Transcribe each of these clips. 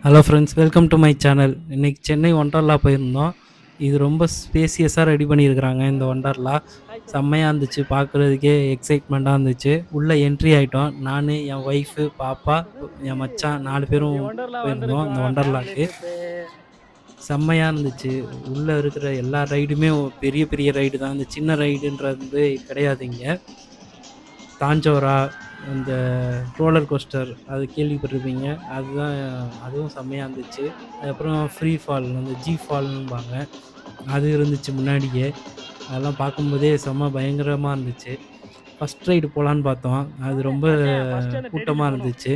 Hello friends, welcome to my channel. இன்னைக்கு சென்னை ஒண்டர்லா போயிருந்தோம். இது ரொம்ப ஸ்பேசியஸாக ரெடி பண்ணியிருக்கிறாங்க. இந்த ஒண்டர்லா செம்மையாக இருந்துச்சு, பார்க்குறதுக்கே எக்ஸைட்மெண்ட்டாக இருந்துச்சு. உள்ளே என்ட்ரி ஆகிட்டோம். நான், என் ஒய்ஃபு, பாப்பா, என் மச்சான் 4 பேரும் ஒண்டர்லா போயிருந்தோம் இந்த வந்திருக்கோம். ஃபேமிலி ஒண்டர்லாக்கு. ட்ரிப்பு. செம்மையாக இருந்துச்சு. உள்ளே இருக்கிற எல்லா ரைடுமே பெரிய பெரிய ரைடு தான். இந்த சின்ன ரைடுன்றது கிடையாது இங்கே. தாஞ்சோரா, இந்த ரோலர் கோஸ்டர் அது கேள்விப்பட்டிருப்பீங்க. அதுதான், அதுவும் செம்மையாக இருந்துச்சு. அதுக்கப்புறம் ஃப்ரீ ஃபால், அந்த ஜி ஃபால்னுபாங்க, அது இருந்துச்சு முன்னாடியே. அதெல்லாம் பார்க்கும்போதே செம்ம பயங்கரமாக இருந்துச்சு. ஃபஸ்ட் ரைடு போகலான்னு பார்த்தோம். அது ரொம்ப ஃபர்ஸ்ட் அந்த டெடிட்டு கூட்டமாக போனோம். இருந்துச்சு.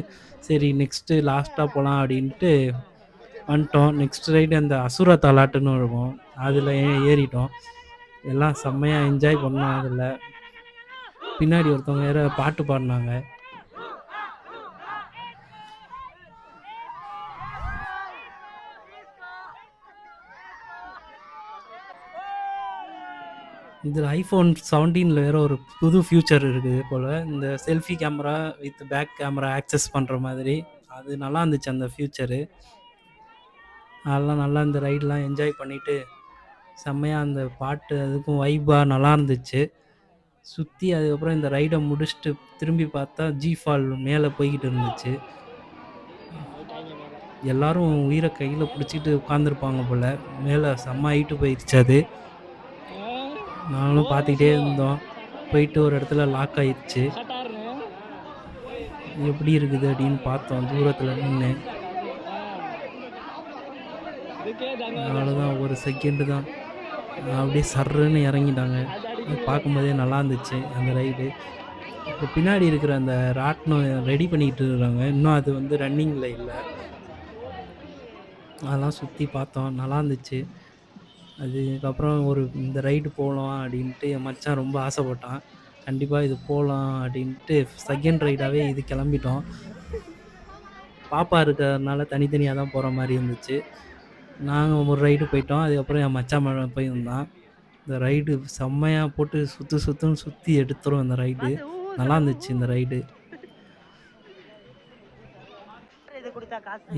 சரி, நெக்ஸ்ட்டு லாஸ்ட்டாக போகலாம் அப்படின்ட்டு வந்துட்டோம். நெக்ஸ்ட் ரைடு அந்த அசுர தாலாட்டுன்னு இருக்கும், அதில் ஏறிட்டோம். எல்லாம் செம்மையாக என்ஜாய் பண்ணோம். அதில் பின்னாடி ஒருத்தவங்க வேற பாட்டு பாடினாங்க. இதில் ஐஃபோன் 17 வேறு ஒரு புது ஃபியூச்சர் இருக்குது போல். இந்த selfie camera with back camera access பண்ணுற மாதிரி. அது நல்லா இருந்துச்சு அந்த ஃபியூச்சரு. அதெல்லாம் நல்லா இந்த ரைடெலாம் என்ஜாய் பண்ணிவிட்டு செம்மையாக அந்த பாட்டு அதுக்கும் வைப்பாக நல்லா இருந்துச்சு. சுற்றி அதுக்கப்புறம் இந்த ரைடை முடிச்சுட்டு திரும்பி பார்த்தா ஜி ஃபால் மேலே போய்கிட்டு இருந்துச்சு. எல்லாரும் உயிரை கையில் பிடிச்சிட்டு உட்காந்துருப்பாங்க போல். மேலே செம்ம ஹைட்டு போயிடுச்சு அது. நாங்களும் பார்த்துக்கிட்டே இருந்தோம். போயிட்டு ஒரு இடத்துல லாக் ஆயிடுச்சு. எப்படி இருக்குது அப்படின்னு பார்த்தோம் தூரத்தில் நின்று. அவ்வளோதான், ஒரு செகண்டு தான். அப்படியே சர்ருன்னு இறங்கிட்டாங்க. அது பார்க்கும்போதே நல்லா இருந்துச்சு அந்த ரைடு. இப்போ பின்னாடி இருக்கிற அந்த ராட்னம் ரெடி பண்ணிக்கிட்டு இருக்கிறாங்க. இன்னும் அது வந்து ரன்னிங்கில் இல்லை. அதெல்லாம் சுற்றி பார்த்தோம், நல்லா இருந்துச்சு. அதுக்கப்புறம் இந்த ரைடு போகலாம் அப்படின்ட்டு என் மச்சான் ரொம்ப ஆசைப்பட்டான். கண்டிப்பாக இது போகலாம் அப்படின்ட்டு செகண்ட் ரைடாகவே இது கிளம்பிட்டோம். பாப்பா இருக்கிறதுனால தனித்தனியாக தான் போகிற மாதிரி இருந்துச்சு. நாங்கள் ஒரு ரைடு போயிட்டோம். அதுக்கப்புறம் என் மச்சான் போயிருந்தான். இந்த ரைடு செம்மையாக போட்டு சுற்றுன்னு சுற்றி எடுத்துரும் இந்த ரைடு. நல்லா இருந்துச்சு இந்த ரைடு.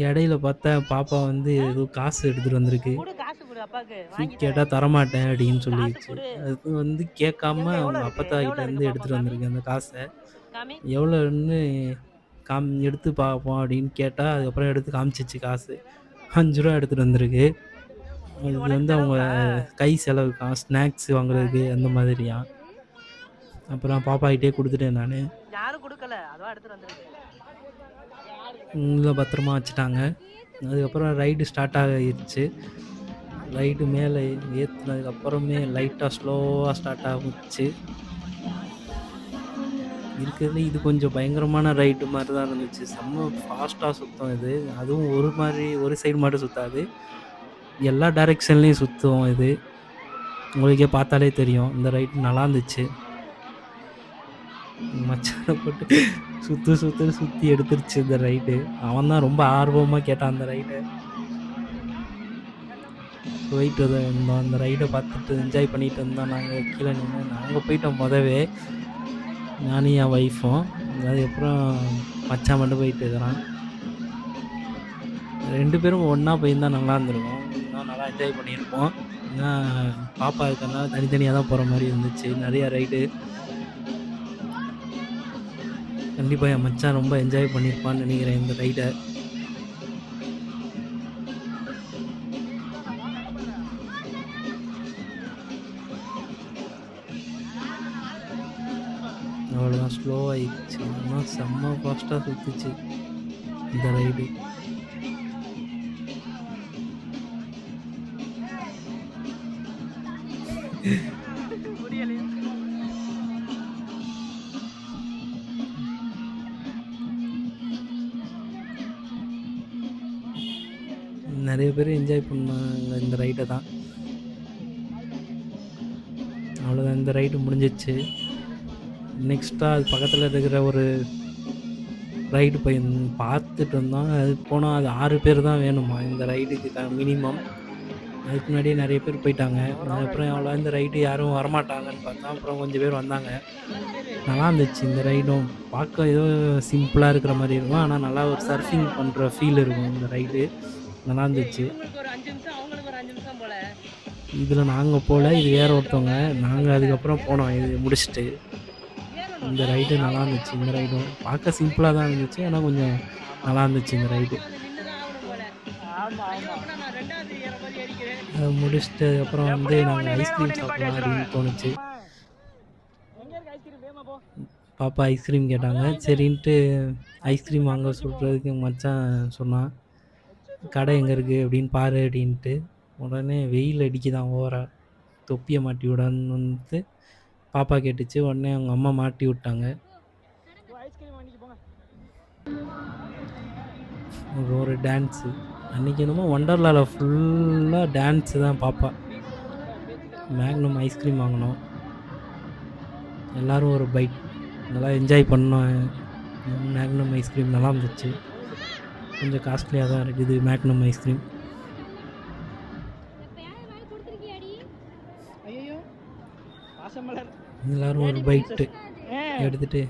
இடையில பார்த்தா பாப்பா வந்து ஏதோ காசு எடுத்துகிட்டு வந்திருக்கு. கேட்டால் தரமாட்டேன் அப்படின்னு சொல்லிடுச்சு. அது வந்து கேட்காம அவங்க அப்பத்தாக்கிட்டேருந்து எடுத்துகிட்டு வந்திருக்கு அந்த காசை. எவ்வளோன்னு எடுத்து பார்ப்போம் அப்படின்னு கேட்டால் அதுக்கப்புறம் எடுத்து காமிச்சிச்சு காசு. 5 ரூபா எடுத்துகிட்டு வந்திருக்கு. இது வந்து அவங்க கை செலவுக்கான், ஸ்நாக்ஸ் வாங்குறதுக்கு அந்த மாதிரியா. அப்புறம் பாப்பாக்கிட்டே கொடுத்துட்டேன் நான். இல்லை, பத்திரமா வச்சுட்டாங்க. அதுக்கப்புறம் ரைடு ஸ்டார்ட் ஆகிடுச்சு. ரைடு மேலே ஏற்றுனதுக்கப்புறமே லைட்டாக ஸ்லோவாக ஸ்டார்ட் ஆகிடுச்சு. இருக்கிறதுல இது கொஞ்சம் பயங்கரமான ரைடு மாதிரி தான் இருந்துச்சு. செம்ம ஃபாஸ்ட்டாக சுற்றும் இது. அதுவும் ஒரு சைடு மட்டும் சுற்றாது, எல்லா டைரெக்ஷன்லேயும் சுற்றும் இது. உங்களுக்கே பார்த்தாலே தெரியும். இந்த ரைடு நல்லா இருந்துச்சு. மச்சானை போட்டு சுற்றி எடுத்துருச்சு இந்த ரைடு. அவன் தான் ரொம்ப ஆர்வமாக கேட்டான் அந்த ரைடை. போயிட்டு தான் இருந்தோம். அந்த ரைடை பார்த்துட்டு என்ஜாய் பண்ணிட்டு இருந்தோம். நாங்கள் கீழே நின்று நாங்கள் போயிட்டோம் மொதவே, நானும் என் ஒய்ஃபும். அதுக்கப்புறம் மச்சான் மட்டும் போயிட்டு இருக்கிறான். 2 பேரும் ஒன்றா போயிருந்தால் நல்லா இருந்திருக்கும். இன்னும் நல்லா என்ஜாய் பண்ணியிருப்போம். ஏன்னா பாப்பா இருக்கிறதுனால தனித்தனியாக தான் போகிற மாதிரி இருந்துச்சு நிறையா ரைடு. கண்டிப்பாக என் மச்சான் ரொம்ப என்ஜாய் பண்ணியிருப்பான்னு நினைக்கிறேன் இந்த ரைடை. அவ்வளோதான், ஸ்லோ ஆகிடுச்சு. ஆனால் செம்ம ஃபாஸ்ட்டாக சுற்றுச்சு இந்த ரைடு. நிறைய பேர் என்ஜாய் பண்ணாங்க இந்த ரைடை தான். அவ்வளோதான், இந்த ரைடு முடிஞ்சிச்சு. நெக்ஸ்ட்டாக அது பக்கத்தில் இருக்கிற ஒரு ரைடு போய் பார்த்துட்டு இருந்தோம். அது போனால் அது 6 பேர் தான் வேணுமா இந்த ரைடுக்கு மினிமம். அதுக்கு முன்னாடியே நெறைய பேர் போயிட்டாங்க. அதுக்கப்புறம் அவ்வளவா இந்த ரைடு யாரும் வரமாட்டாங்கன்னு பார்த்தா, அப்புறம் கொஞ்சம் பேர் வந்தாங்க. நல்லா இருந்துச்சு இந்த ரைடும். பார்க்க ஏதோ சிம்பிளா இருக்கிற மாரி இருக்கும். ஆனா நல்லா ஒரு சர்ஃபிங் பண்ற ஃபீல் இருக்கும் இந்த ரைடு. நல்லா இருந்துச்சு. இதுல நாங்க போல. இது வேற ஒருத்தவங்க. நாங்க அதுக்கப்புறம் போனோம் இது முடிச்சுட்டு. இந்த ரைடு நல்லா இருந்துச்சு. இந்த ரைடும். பார்க்க சிம்பிளா தான் இருந்துச்சு. ஆனா கொஞ்சம் நல்லா இருந்துச்சு இந்த ரைடு. அத முடிச்சுட்டு அதுக்கப்புறம் வந்து நாங்க ஐஸ்கிரீம் சாப்பிடலாம் அப்படின்னு தோணுச்சு. பாப்பா ஐஸ்கிரீம் கேட்டாங்க. சரின்ட்டு ஐஸ்கிரீம் வாங்க சொல்றதுக்கு மச்சான் சொன்னான். கடை எங்க இருக்கு அப்படின்னு பாரு அப்படின்ட்டு. உடனே வெயில் அடிக்குதாம் ஓவரா. தொப்பிய மாட்டி விடான்னு வந்து பாப்பா கேட்டுச்சு. உடனே அவங்க அம்மா மாட்டி விட்டாங்க. ஒரு டான்ஸு. அன்னைக்கு என்னமோ ஒண்டர்லால ஃபுல்லா டான்ஸு தான் பாப்பா. மேக்னம் ஐஸ்கிரீம் வாங்குனோம். எல்லாரும் ஒரு பைட். நல்லா என்ஜாய் பண்ணோம். மேக்னம் ஐஸ்கிரீம் நல்லா இருந்துச்சு. கொஞ்சம் காஸ்ட்லியா தான் இருக்குது மேக்னம் ஐஸ்கிரீம். எல்லாரும் ஒரு பைட்டு எடுத்துட்டு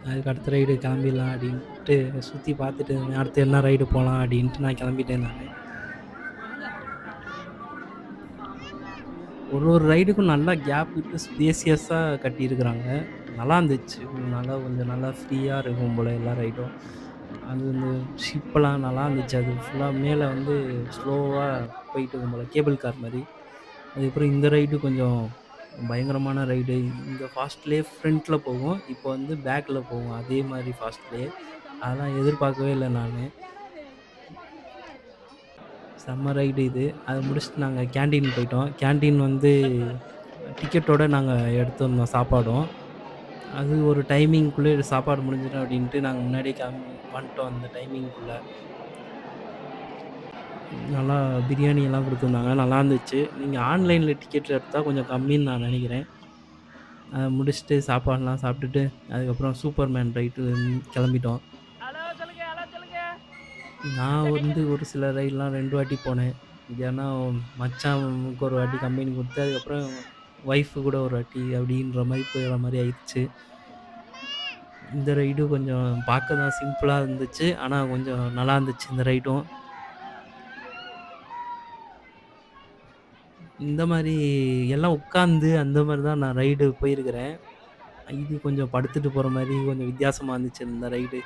அதுக்கு அடுத்த ரைடு கிளம்பிடலாம் அப்படின்ட்டு சுற்றி பார்த்துட்டு அடுத்து என்ன ரைடு போகலாம் அப்படின்ட்டு நான் கிளம்பிட்டேன் நான். ஒரு ரைடுக்கும் நல்லா கேப் விட்டு ஸ்பேசியஸாக கட்டியிருக்கிறாங்க. நல்லா இருந்துச்சு. நல்லா கொஞ்சம் நல்லா ஃப்ரீயாக இருக்கும் போல் எல்லா ரைடும். அது இந்த ஷிப்பெல்லாம் நல்லா இருந்துச்சு. அது ஃபுல்லாக மேலே வந்து ஸ்லோவாக போயிட்டு இருக்கும் போல் கேபிள் கார் மாதிரி. அதுக்கப்புறம் இந்த ரைடு கொஞ்சம் பயங்கரமான ரைடு. இந்த ஃபாஸ்ட்லேயே ஃப்ரண்ட்டில் போகும். இப்போ வந்து பேக்கில் போகும். அதே மாதிரி ஃபாஸ்ட்லேயே. அதெல்லாம் எதிர்பார்க்கவே இல்லை நான். செம்ம ரைடு இது. அத முடிச்சுட்டு நாங்க கேன்டீன் போயிட்டோம். கேன்டீன் வந்து டிக்கெட்டோட நாங்க எடுத்திருந்தோம் சாப்பாடும். அது ஒரு டைமிங்குள்ளே சாப்பாடு முடிஞ்சிடும் அப்படின்ட்டு நாங்க முன்னாடியே வந்துட்டோம் அந்த டைமிங்குள்ள. நல்லா பிரியாணி எல்லாம் குடுத்துருந்தாங்க. நல்லா இருந்துச்சு. நீங்க ஆன்லைன்ல டிக்கெட் எடுத்தா கொஞ்சம் கம்மின்னு நான் நெனைக்கிறேன். அத முடிச்சுட்டு சாப்பாடுலாம் சாப்பிட்டுட்டு, அதுக்கப்புறம் சூப்பர்மேன் ரைடு கிளம்பிட்டோம். நான் வந்து ஒரு சில ரைட்லாம் 2 வாட்டி போனேன். ஏன்னா மச்சானுக்கு ஒரு வாட்டி கம்பெனி குடுத்து, அதுக்கப்புறம் ஒய்ஃப் கூட ஒரு வாட்டி அப்படின்ற மாரி போயிற மாரி ஆயிடுச்சு. இந்த ரைடும் கொஞ்சம் பார்க்க தான் சிம்பிளா இருந்துச்சு. ஆனா கொஞ்சம் நல்லா இருந்துச்சு இந்த ரைடும். இந்த மாரி எல்லாம் உட்காந்து அந்த மாரி தான் நான் ரைடு போயிருக்கிறேன். இது கொஞ்சம் படுத்துட்டு போற மாரி கொஞ்சம் வித்தியாசமா இருந்துச்சு இந்த ரைடு.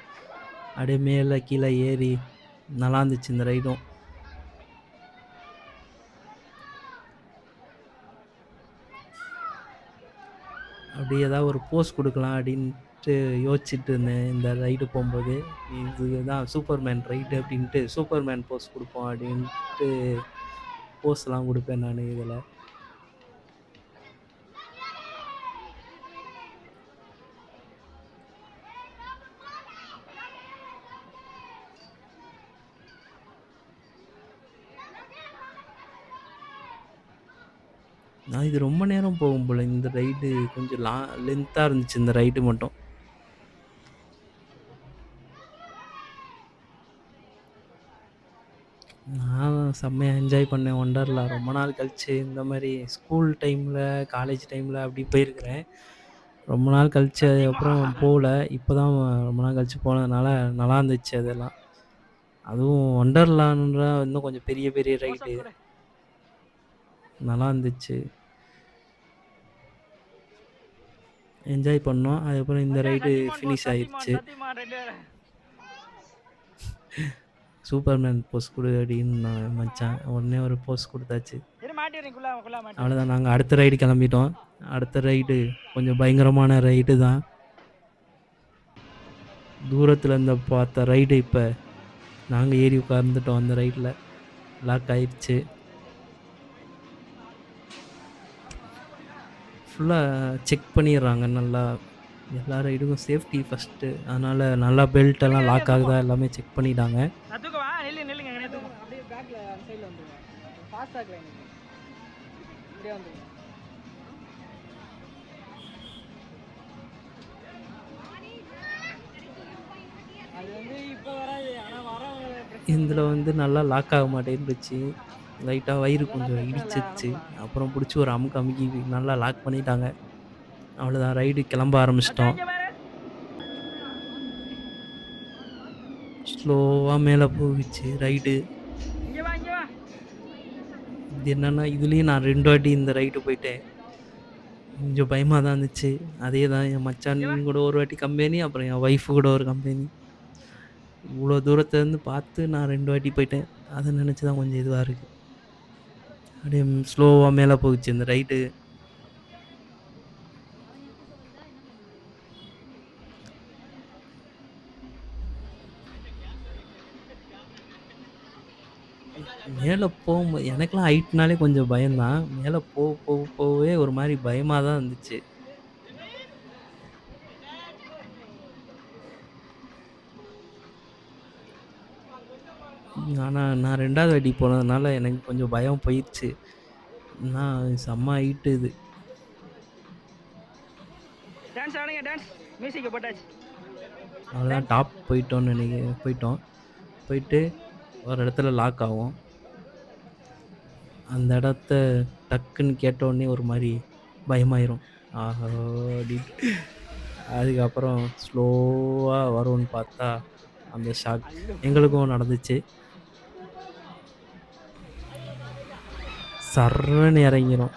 அப்படியே மேல கீழ ஏறி நல்லா இருந்துச்சு இந்த ரைடும். அப்படி ஏதாவது ஒரு போஸ் குடுக்கலாம் அப்படின்ட்டு யோசிச்சுட்டு இருந்தேன் இந்த ரைடு போம்போது. இதுதான் சூப்பர்மேன் ரைடு அப்படின்ட்டு சூப்பர்மேன் போஸ் குடுப்போம் அப்படின்ட்டு போஸ்லாம் குடுப்பேன் நானு இதுல. நான் இது ரொம்ப நேரம் போகும் போல. இந்த ரைடு கொஞ்சம் லென்த்தா இருந்துச்சு இந்த ரைடு மட்டும். நான் செம்மையா என்ஜாய் பண்ணேன் ஒண்டர்லா. ரொம்ப நாள் கழிச்சு இந்த மாரி ஸ்கூல் டைம்ல, காலேஜ் டைம்ல அப்படி போயிருக்கிறேன். ரொம்ப நாள் கழிச்சு அதுக்கப்புறம் போல. இப்பதான் ரொம்ப நாள் கழிச்சு போனதுனால நல்லா இருந்துச்சு அதெல்லாம். அதுவும் ஒண்டர்லான்ற இன்னும் கொஞ்சம் பெரிய பெரிய ரைடு. நல்லா இருந்துச்சு. என்ஜாய் பண்ணோம். அதுக்கப்புறம் இந்த ரைடு ஃபினிஷ் ஆயிருச்சு. சூப்பர்மேன் போஸ் குடு அப்படின்னு மச்சான். உடனே ஒரு போஸ் குடுத்தாச்சு. அவ்வளோதான் நாங்க அடுத்த ரைடு கிளம்பிட்டோம். அடுத்த ரைடு கொஞ்சம் பயங்கரமான ரைடு தான். தூரத்துல இருந்து பார்த்த ரைடு இப்ப நாங்க ஏறி உட்கார்ந்துட்டோம் அந்த ரைட்ல. லாக் ஆயிருச்சு. ஃபுல்லா செக் பண்ணிடுறாங்க நல்லா. எல்லா ரைடுக்கும் சேஃப்டி ஃபர்ஸ்ட்டு. அதனால நல்லா பெல்ட் எல்லாம் லாக் ஆகுதா எல்லாமே செக் பண்ணிட்டாங்க. இதுல வந்து நல்லா லாக் ஆக மாட்டேன்ருச்சு. லைட்டா வயிறு கொஞ்சம் இடிச்சிருச்சு. அப்புறம் புடிச்சு ஒரு அமுக்கு அமுக்கி நல்லா லாக் பண்ணிட்டாங்க. அவ்வளோதான் ரைடு கிளம்ப ஆரம்பிச்சுட்டோம். ஸ்லோவா மேல போகுச்சு ரைடு. இது என்னன்னா, இதுலயும் நான் 2 வாட்டி இந்த ரைடு போயிட்டேன். கொஞ்சம் பயமா தான் இருந்துச்சு. அதே தான் என் மச்சான் கூட ஒரு வாட்டி கம்பெனி, அப்புறம் என் ஒய்ஃப் கூட ஒரு கம்பெனி. இவ்வளோ தூரத்துலருந்து பார்த்து நான் 2 வாட்டி போயிட்டேன். அத நெனச்சு தான் கொஞ்சம் இதுவா இருக்கு. அப்படியே ஸ்லோவா மேல போகுச்சு இந்த ரைடு. மேல எனக்கெல்லாம் ஹைட்னாலே கொஞ்சம் பயம் தான். மேல போகவே ஒரு மாரி பயமா தான் இருந்துச்சு. ஆனா, நான் 2வது வாட்டி போனதுனால எனக்கு கொஞ்சம் பயம் போயிருச்சு. செம்ம ஹைட்டு இது. அவ்வளோதான் டாப் போயிட்டோம். போயிட்டு ஒரு இடத்துல லாக் ஆகும். அந்த இடத்த டக்குன்னு கேட்டோனே ஒரு மாரி பயமாயிரும். ஆஹா! அப்டின்ட்டு. அதுக்கப்புறம் ஸ்லோவா வரும்ன்னு பார்த்தா, அந்த ஷாக் எங்களுக்கும் நடந்துச்சு. சர்ருன்னு இறங்கிரும்.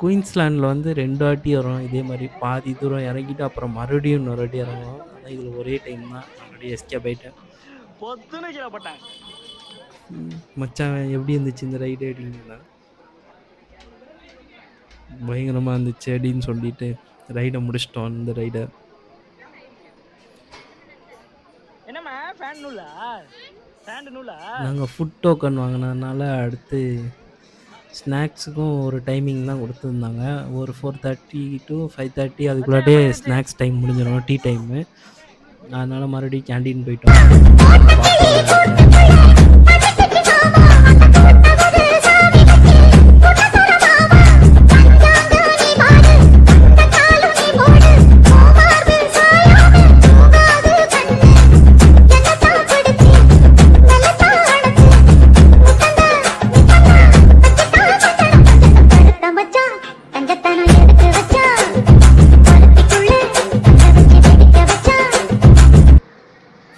குயின்ஸ்லாண்ட்ல வந்து 2 வாட்டி வரும். இதே மாரி பாதி தூரம் இறங்கிட்டு, அப்புறம் மறுபடியும் இன்னொரு வாட்டி இறங்குவோம். ஆனா இதுல ஒரே டைம் தான். மறுபடியும் எஸ்கேப் ஆயிட்டேன். மச்சான் எப்படி இருந்துச்சு இந்த ரைடு அப்படின்னா, பயங்கரமா இருந்துச்சு அப்படின்னு சொல்லிட்டு ரைடை முடிச்சிட்டோம் இந்த ரைடை. நாங்கள் ஃபுட் டோக்கன் வாங்கினதுனால அடுத்து ஸ்நாக்ஸுக்கும் ஒரு டைமிங் தான் கொடுத்துருந்தாங்க. ஒரு 4:30 to 5:30 அதுக்குள்ளாட்டே ஸ்நாக்ஸ் டைம் முடிஞ்சிடும், டீ டைமு. அதனால் மறுபடியும் கேண்டீன் போயிட்டோம்.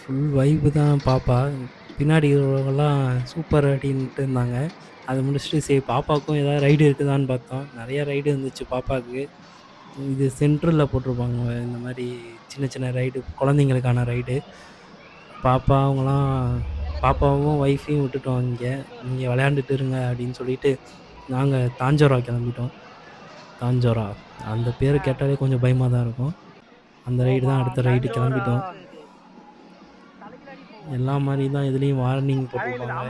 ஃபுல் வைப்பு தான் பாப்பா. பின்னாடி உள்ளவங்கலாம் சூப்பர் அப்படின்ட்டு இருந்தாங்க. அதை முடிச்சுட்டு சரி பாப்பாவுக்கும் ஏதாவது ரைடு இருக்குதான்னு பார்த்தோம். நிறையா ரைடு இருந்துச்சு பாப்பாவுக்கு. இது சென்ட்ரலில் போட்டிருப்பாங்க இந்த மாதிரி சின்ன சின்ன ரைடு, குழந்தைங்களுக்கான ரைடு. பாப்பாவும் ஒய்ஃபையும் விட்டுட்டோம் இங்கே விளையாண்டுட்டு இருங்க அப்படின்னு சொல்லிட்டு நாங்கள் தாஞ்சோரா கிளம்பிட்டோம். தாஞ்சோரா அந்த பேர் கேட்டாலே கொஞ்சம் பயமாக தான் இருக்கும். அந்த ரைடு தான் அடுத்த ரைடு கிளம்பிட்டோம். எல்லா மாதிரி தான் இதுலேயும் வார்னிங் போட்டிருப்பாங்க.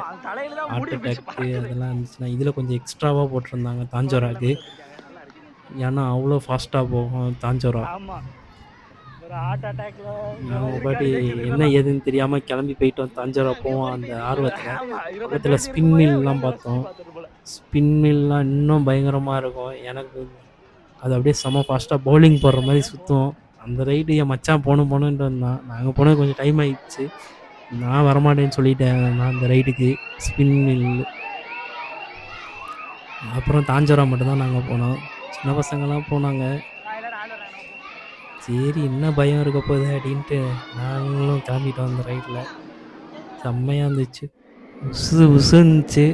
ஹார்ட் அட்டாக்கு அதெல்லாம் இருந்துச்சுன்னா இதில் கொஞ்சம் எக்ஸ்ட்ராவாக போட்டிருந்தாங்க தாஞ்சோராக்கு. ஏன்னா அவ்வளோ ஃபாஸ்ட்டாக போகும் தாஞ்சோரா. நாங்கள் பாட்டி என்ன ஏதுன்னு தெரியாமல் கிளம்பி போயிட்டோம். தாஞ்சோரா போவோம் அந்த ஆர்வத்தில். பக்கத்தில் ஸ்பின் மில்லாம் பார்த்தோம். ஸ்பின் மில்லாம் இன்னும் பயங்கரமாக இருக்கும். எனக்கு அது அப்படியே செம ஃபாஸ்ட்டாக பவுலிங் போடுற மாதிரி சுற்றும். அந்த ரைடு என் மச்சான் போகணுன்ட்டு வந்தான். நாங்கள் போனது கொஞ்சம் டைம் ஆகிடுச்சு. நான் வரமாட்டேன்னு சொல்லிட்டேன் நான் அந்த ரைடுக்கு. ஸ்பின் மில் அப்புறம் தாஞ்சோரா மட்டும்தான் நாங்கள் போனோம். சின்ன பசங்கள்லாம் போனாங்க. சரி என்ன பயம் இருக்க போகுது அப்படின்ட்டு நாங்களும் கிளம்பிட்டோம் அந்த ரைடில். செம்மையாக இருந்துச்சு. உசுந்துச்சு.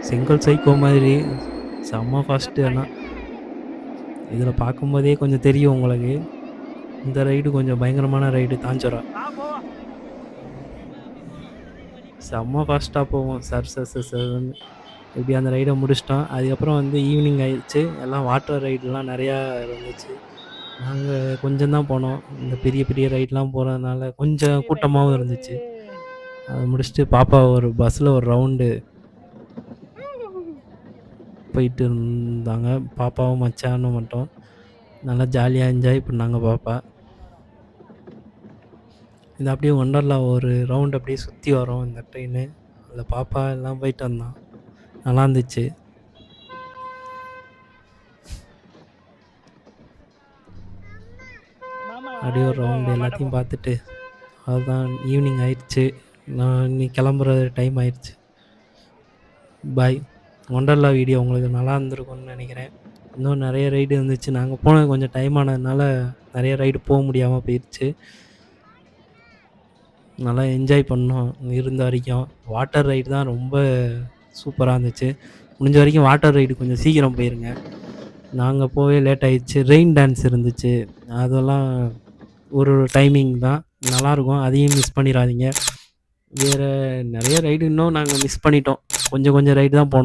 செங்கல் சைக்கோ மாதிரி செம்ம ஃபாஸ்ட்டு. ஆனால் இதில் பார்க்கும்போதே கொஞ்சம் தெரியும் உங்களுக்கு. இந்த ரைடு கொஞ்சம் பயங்கரமான ரைடு தாஞ்சோரா. செம்ம ஃபாஸ்ட்டாக போவோம். சர்ன்னு இப்படி அந்த ரைடை முடிச்சிட்டோம். அதுக்கப்புறம் வந்து ஈவினிங் ஆயிடுச்சு. எல்லாம் வாட்டர் ரைடெலாம் நிறையா இருந்துச்சு. நாங்கள் கொஞ்சம் தான் போனோம். இந்த பெரிய பெரிய ரைடெலாம் போகிறதுனால கொஞ்சம் கூட்டமாகவும் இருந்துச்சு. அதை முடிச்சுட்டு பாப்பா ஒரு பஸ்ஸில் ஒரு ரவுண்டு போயிட்டு இருந்தாங்க. பாப்பாவும் மச்சானும் மட்டும் நல்லா ஜாலியாக என்ஜாய் பண்ணாங்க பாப்பா. இது அப்படியே ஒண்டர்லா ஒரு ரவுண்ட் அப்படியே சுற்றி வரும் இந்த ட்ரெயின். அதில் பாப்பா எல்லாம் போயிட்டு வந்தான். நல்லா இருந்துச்சு. அப்படியே ஒரு ரவுண்டு எல்லாத்தையும் பார்த்துட்டு அதுதான் ஈவினிங் ஆயிடுச்சு. நான் இன்னைக்கு கிளம்புற டைம் ஆயிடுச்சு. பாய். ஒண்டர்லா வீடியோ உங்களுக்கு நல்லா இருந்திருக்கும்னு நெனைக்கிறேன். இன்னும் நெறைய ரைடு இருந்துச்சு. நாங்க போனது கொஞ்சம் டைம் ஆனதுனால நெறைய ரைடு முடியாம போயிருச்சு. நல்லா என்ஜாய் பண்ணோம் இருந்த வரைக்கும். வாட்டர் ரைடு தான் ரொம்ப சூப்பரா இருந்துச்சு. முடிஞ்ச வரைக்கும் வாட்டர் ரைடு கொஞ்சம் சீக்கிரம் போயிருங்க. நாங்க போவே லேட் ஆயிடுச்சு. ரெயின் டான்ஸ் இருந்துச்சு. அதெல்லாம் ஒரு டைமிங் தான். நல்லாயிருக்கும். அதையும் மிஸ் பண்ணிறாதீங்க. வேற நெறைய ரைடு இன்னும் நாங்க மிஸ் பண்ணிட்டோம். கொஞ்சம் கொஞ்சம் ரைடு தான் போனோம்.